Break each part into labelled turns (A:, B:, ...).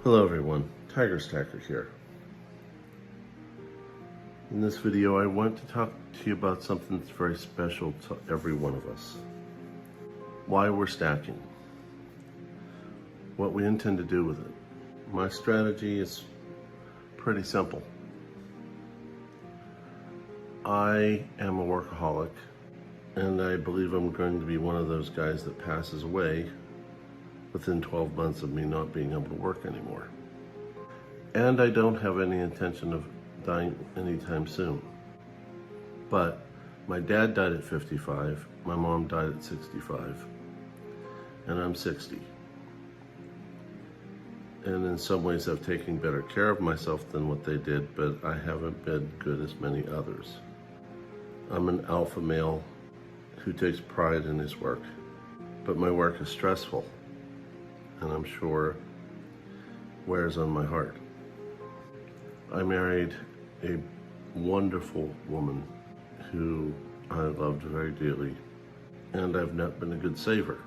A: Hello everyone, Tiger Stacker here. In this video I want to talk to you about something that's very special to every one of us. Why we're stacking. What we intend to do with it. My strategy is pretty simple. I am a workaholic and I believe I'm going to be one of those guys that passes away within 12 months of me not being able to work anymore. And I don't have any intention of dying anytime soon. But my dad died at 55, my mom died at 65, and I'm 60. And in some ways I've taken better care of myself than what they did, but I haven't been good as many others. I'm an alpha male who takes pride in his work, but my work is stressful. And I'm sure wears on my heart. I married a wonderful woman who I loved very dearly, and I've not been a good saver.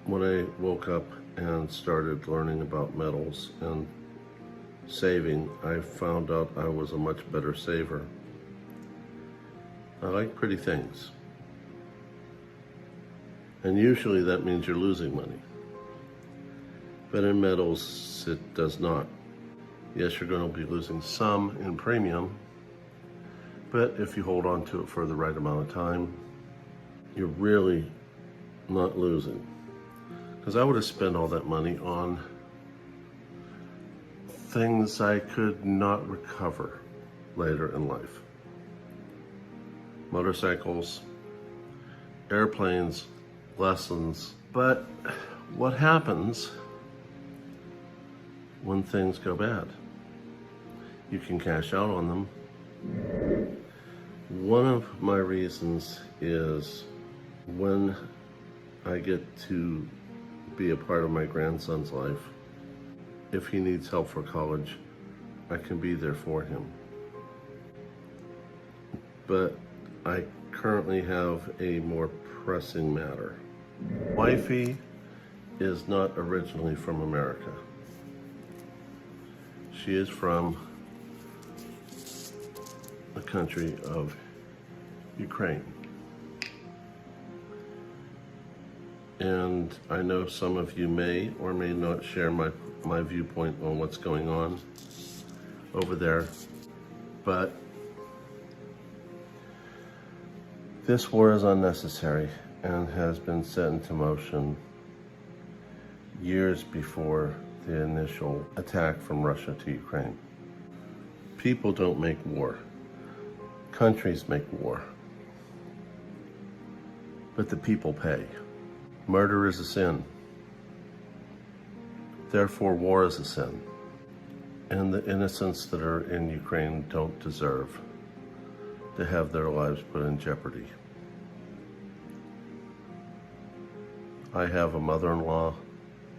A: When I woke up and started learning about metals and saving, I found out I was a much better saver. I like pretty things. And usually that means you're losing money. But in metals, it does not. Yes, you're going to be losing some in premium, but if you hold on to it for the right amount of time, you're really not losing. Because I would have spent all that money on things I could not recover later in life. Motorcycles, airplanes, lessons. But what happens when things go bad? You can cash out on them. One of my reasons is when I get to be a part of my grandson's life, if he needs help for college, I can be there for him. But I currently have a more pressing matter. Wifey is not originally from America. She is from the country of Ukraine. And I know some of you may or may not share my viewpoint on what's going on over there, but this war is unnecessary and has been set into motion years before the initial attack from Russia to Ukraine. People don't make war. Countries make war. But the people pay. Murder is a sin. Therefore, war is a sin. And the innocents that are in Ukraine don't deserve to have their lives put in jeopardy. I have a mother-in-law,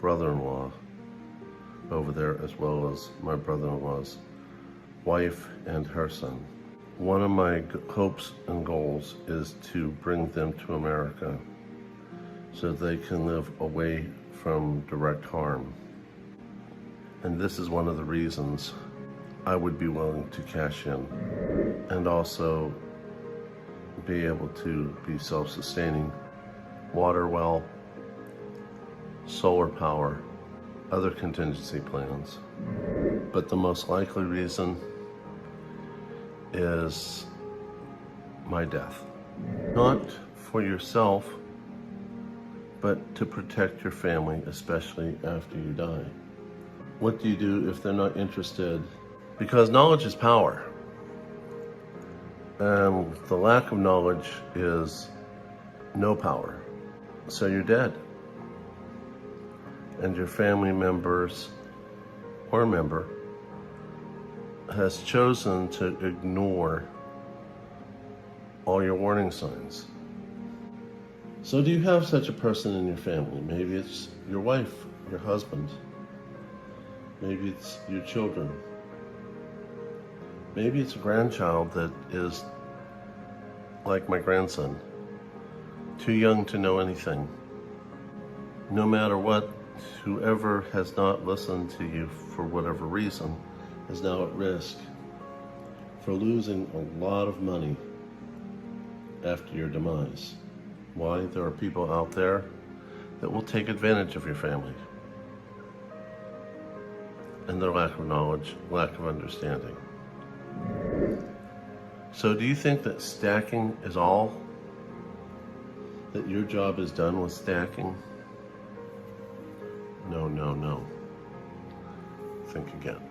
A: brother-in-law over there, as well as my brother-in-law's wife and her son. One of my hopes and goals is to bring them to America so they can live away from direct harm. And this is one of the reasons I would be willing to cash in and also be able to be self-sustaining. Water well, solar power, other contingency plans. But the most likely reason is my death. Not for yourself, but to protect your family, especially after you die. What do you do if they're not interested? Because knowledge is power. And the lack of knowledge is no power. So you're dead. And your family members or member has chosen to ignore all your warning signs. So do you have such a person in your family? Maybe it's your wife, your husband. Maybe it's your children. Maybe it's a grandchild that is like my grandson, too young to know anything. No matter what, whoever has not listened to you for whatever reason is now at risk for losing a lot of money after your demise. Why? There are people out there that will take advantage of your family and their lack of knowledge, lack of understanding. So do you think that stacking is all? That your job is done with stacking? No, no, no. Think again.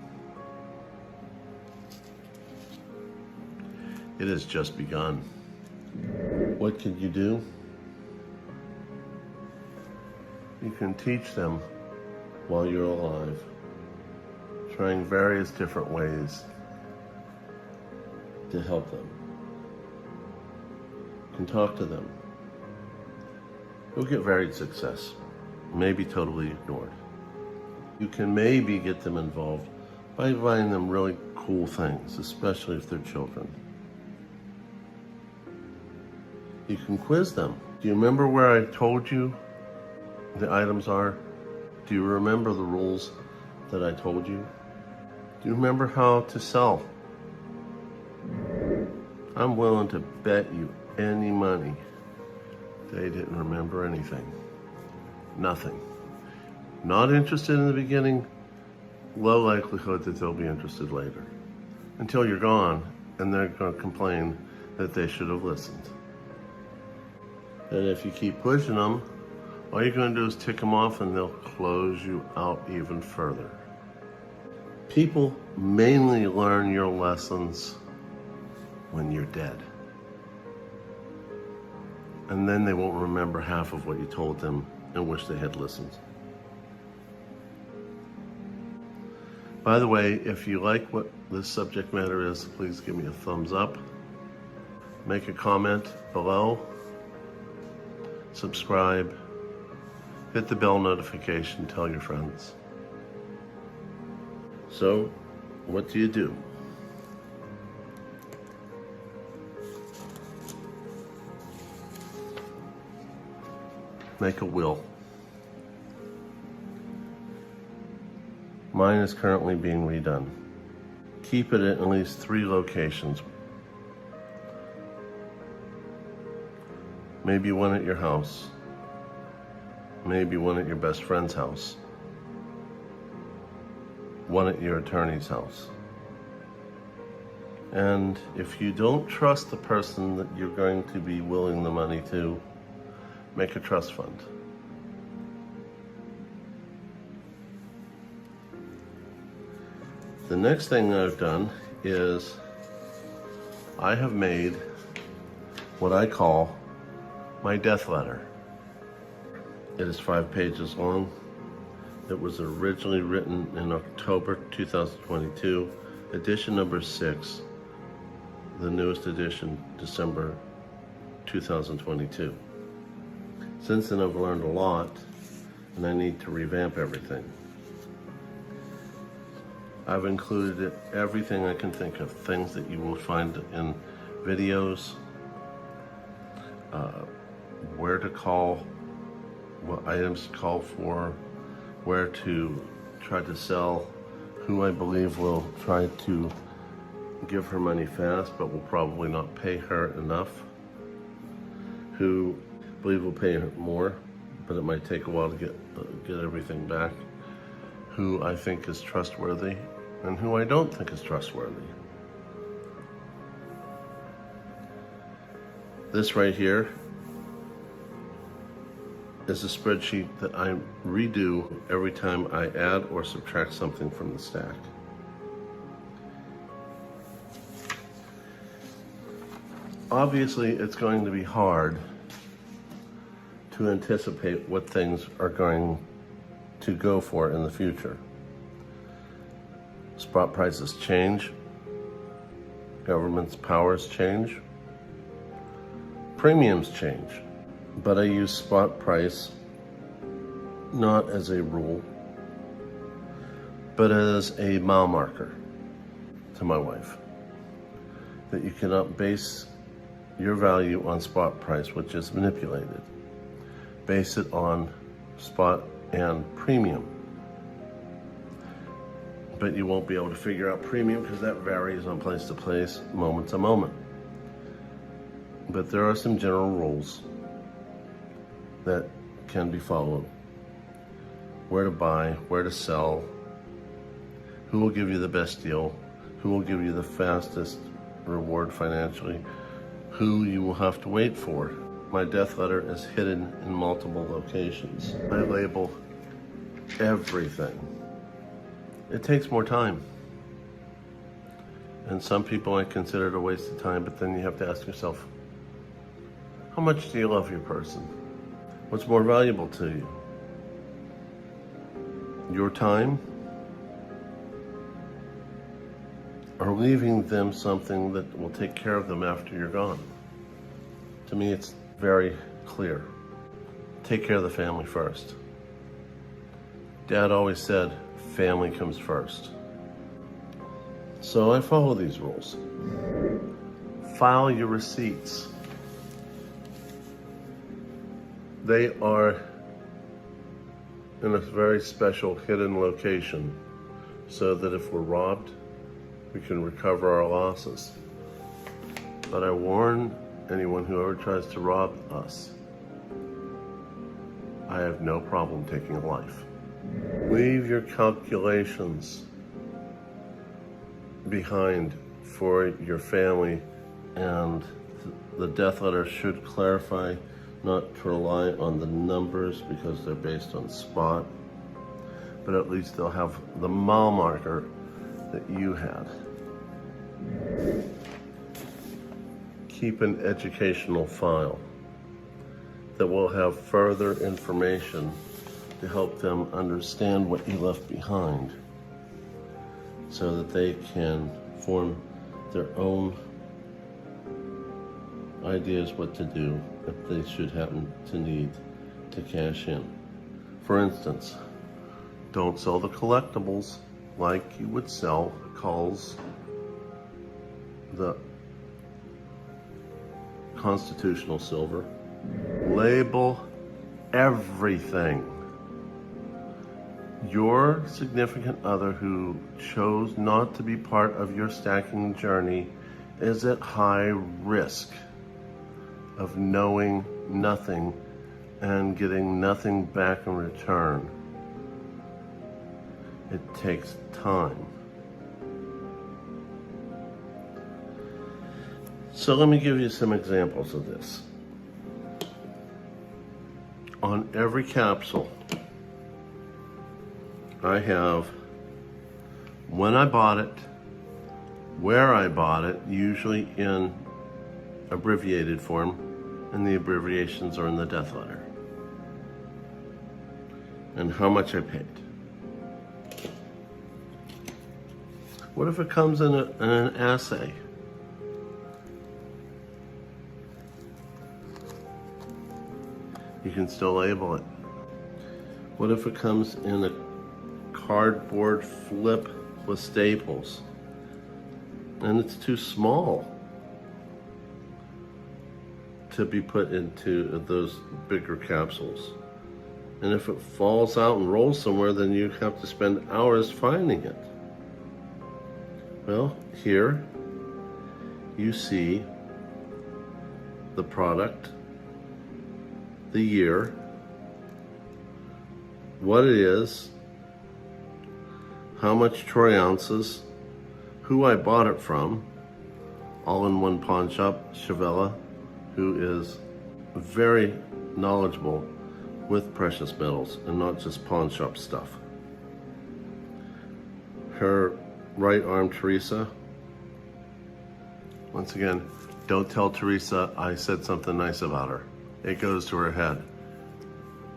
A: It has just begun. What can you do? You can teach them while you're alive, trying various different ways to help them. You can talk to them. You'll get varied success, maybe totally ignored. You can maybe get them involved by buying them really cool things, especially if they're children. You can quiz them. Do you remember where I told you the items are? Do you remember the rules that I told you? Do you remember how to sell? I'm willing to bet you any money they didn't remember anything. Nothing. Not interested in the beginning, low likelihood that they'll be interested later. Until you're gone, and they're going to complain that they should have listened. And if you keep pushing them, all you're going to do is tick them off and they'll close you out even further. People mainly learn your lessons when you're dead. And then they won't remember half of what you told them and wish they had listened. By the way, if you like what this subject matter is, please give me a thumbs up. Make a comment below. Subscribe. Hit the bell notification. Tell your friends. So, what do you do? Make a will. Mine is currently being redone. Keep it at least 3 locations. Maybe one at your house. Maybe one at your best friend's house. One at your attorney's house. And if you don't trust the person that you're going to be willing the money to, make a trust fund. The next thing I've done is I have made what I call my death letter. It is 5 pages long. It was originally written in October 2022, edition number 6, the newest edition, December 2022. Since then, I've learned a lot, and I need to revamp everything. I've included everything I can think of, things that you will find in videos, where to call, what items to call for, where to try to sell, who I believe will try to give her money fast but will probably not pay her enough, who I believe will pay her more but it might take a while to get everything back, who I think is trustworthy and who I don't think is trustworthy. This right here is a spreadsheet that I redo every time I add or subtract something from the stack. Obviously, it's going to be hard to anticipate what things are going to go for in the future. Spot prices change, government's powers change, premiums change. But I use spot price not as a rule, but as a mile marker to my wife. That you cannot base your value on spot price, which is manipulated. Base it on spot and premium. But you won't be able to figure out premium because that varies on place to place, moment to moment. But there are some general rules that can be followed. Where to buy, where to sell, who will give you the best deal, who will give you the fastest reward financially, who you will have to wait for. My death letter is hidden in multiple locations. I label everything. It takes more time. And some people I consider it a waste of time, but then you have to ask yourself, how much do you love your person? What's more valuable to you? Your time? Or leaving them something that will take care of them after you're gone? To me, it's very clear. Take care of the family first. Dad always said, family comes first. So I follow these rules. File your receipts. They are in a very special hidden location so that if we're robbed, we can recover our losses. But I warn anyone who ever tries to rob us, I have no problem taking a life. Leave your calculations behind for your family, and the death letter should clarify not to rely on the numbers because they're based on spot, but at least they'll have the mile marker that you had. Keep an educational file that will have further information to help them understand what you left behind so that they can form their own ideas what to do if they should happen to need to cash in. For instance, don't sell the collectibles like you would sell culls, the constitutional silver. Label everything. Your significant other who chose not to be part of your stacking journey is at high risk of knowing nothing and getting nothing back in return. It takes time. So let me give you some examples of this. On every capsule, I have when I bought it, where I bought it, usually in abbreviated form, and the abbreviations are in the death letter, and how much I paid. What if it comes in an assay? You can still label it. What if it comes in a cardboard flip with staples and it's too small to be put into those bigger capsules? And if it falls out and rolls somewhere, then you have to spend hours finding it. Well, here you see the product, the year, what it is, how much troy ounces, who I bought it from, all in one pawn shop, Chavella, who is very knowledgeable with precious metals and not just pawn shop stuff. Her right arm, Teresa. Once again, don't tell Teresa I said something nice about her. It goes to her head.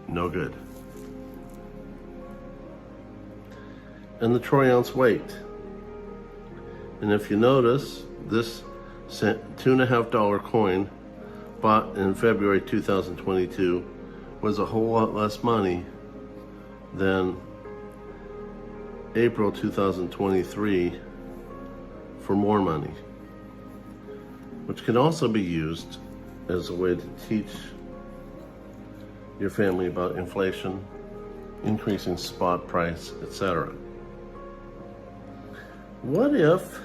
A: No good. And the troy ounce weight. And if you notice, this $2.50 coin bought in February 2022 was a whole lot less money than April 2023 for more money, which can also be used as a way to teach your family about inflation increasing spot price, etc. What if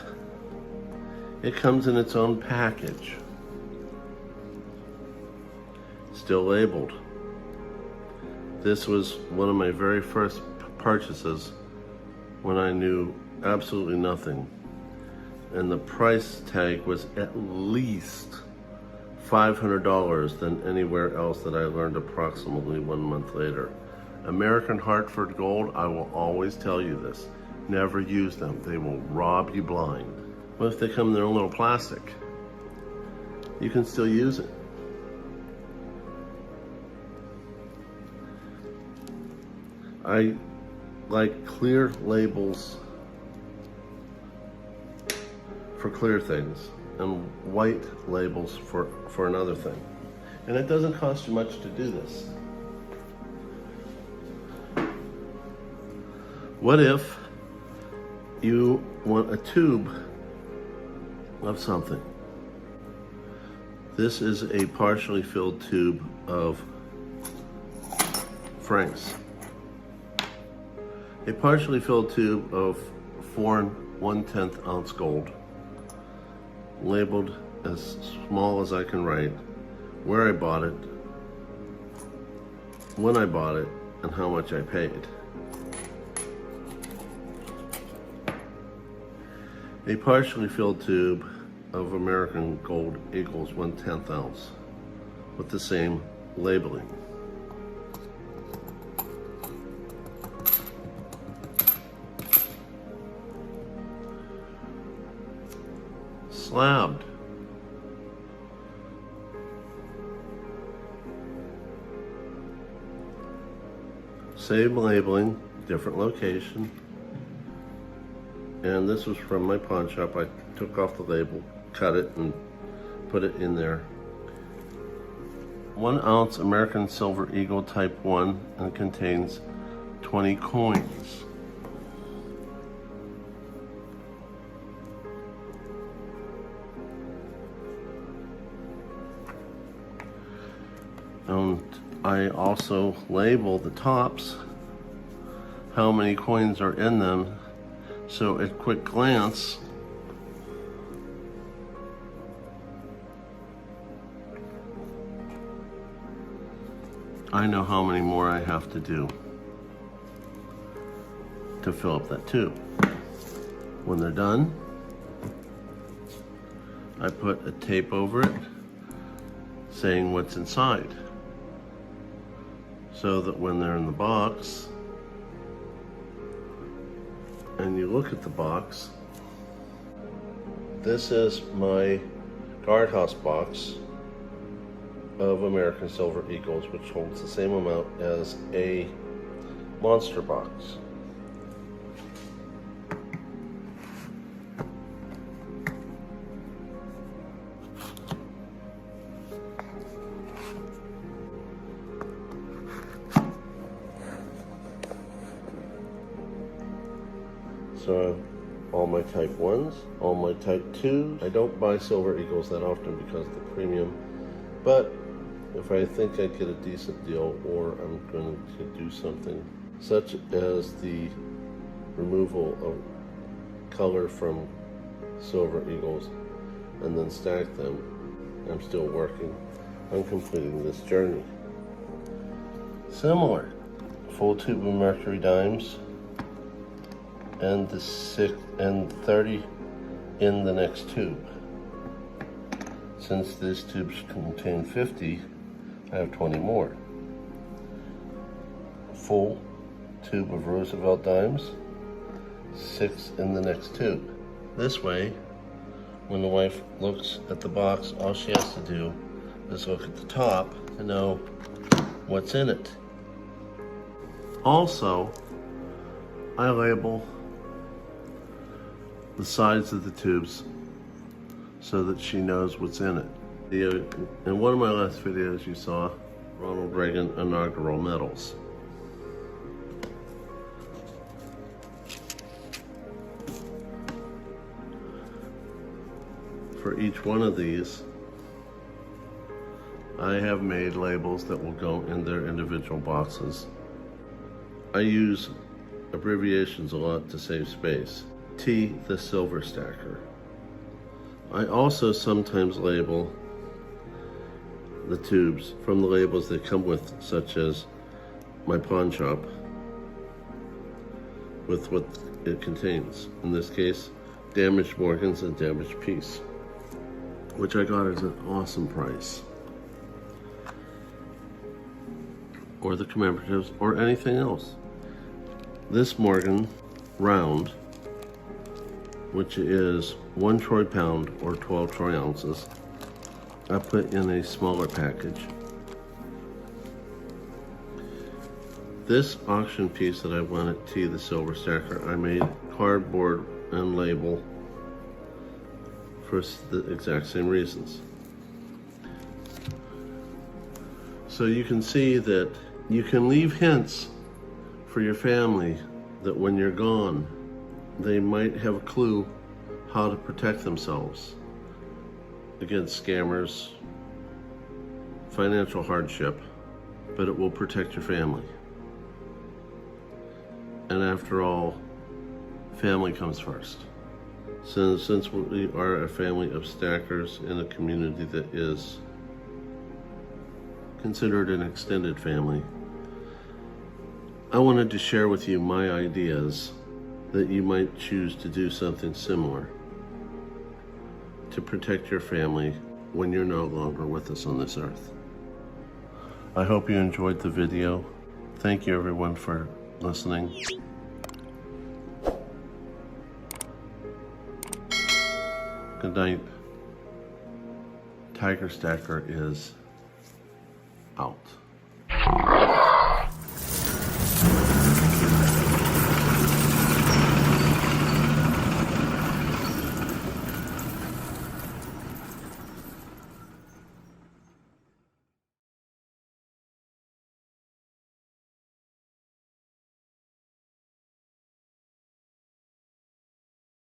A: it comes in its own package, still labeled? This was one of my very first purchases when I knew absolutely nothing, and the price tag was at least $500 than anywhere else that I learned approximately 1 month later. American Hartford Gold, I will always tell you this, never use them. They will rob you blind. What if they come in their own little plastic? You can still use it. I like clear labels for clear things and white labels for another thing. And it doesn't cost you much to do this. What if you want a tube of something? This is a partially filled tube of francs. A partially filled tube of foreign 1/10 ounce gold, labeled as small as I can write, where I bought it, when I bought it, and how much I paid. A partially filled tube of American Gold equals 1/10 ounce with the same labeling. Slabbed. Same labeling, different location. And this was from my pawn shop. I took off the label, cut it, and put it in there. 1 ounce American Silver Eagle Type 1, and contains 20 coins. And I also label the tops, how many coins are in them, so at quick glance, I know how many more I have to do to fill up that tube. When they're done, I put a tape over it saying what's inside, so that when they're in the box and you look at the box, this is my guardhouse box of American Silver Eagles, which holds the same amount as a monster box. So all my type 1s, all my type 2s. I don't buy Silver Eagles that often because of the premium, but if I think I get a decent deal, or I'm going to do something such as the removal of color from Silver Eagles and then stack them, I'm still working on completing this journey. Similar, full tube of Mercury dimes, and the 30 in the next tube. Since these tubes contain 50, I have 20 more. Full tube of Roosevelt dimes, 6 in the next tube. This way, when the wife looks at the box, all she has to do is look at the top to know what's in it. Also, I label the sides of the tubes so that she knows what's in it. In one of my last videos you saw Ronald Reagan inaugural medals. For each one of these, I have made labels that will go in their individual boxes. I use abbreviations a lot to save space. T, the silver stacker. I also sometimes label the tubes from the labels they come with, such as my pawn shop, with what it contains. In this case, damaged Morgans and damaged piece, which I got at an awesome price. Or the commemoratives, or anything else. This Morgan round, which is 1 troy pound or 12 troy ounces, I put in a smaller package. This auction piece that I won at T, the silver stacker, I made cardboard and label for the exact same reasons. So you can see that you can leave hints for your family that when you're gone, they might have a clue how to protect themselves against scammers, financial hardship, but it will protect your family. And after all, family comes first. Since we are a family of stackers in a community that is considered an extended family, I wanted to share with you my ideas that you might choose to do something similar to protect your family when you're no longer with us on this earth. I hope you enjoyed the video. Thank you everyone for listening. Good night. Tiger Stacker is out.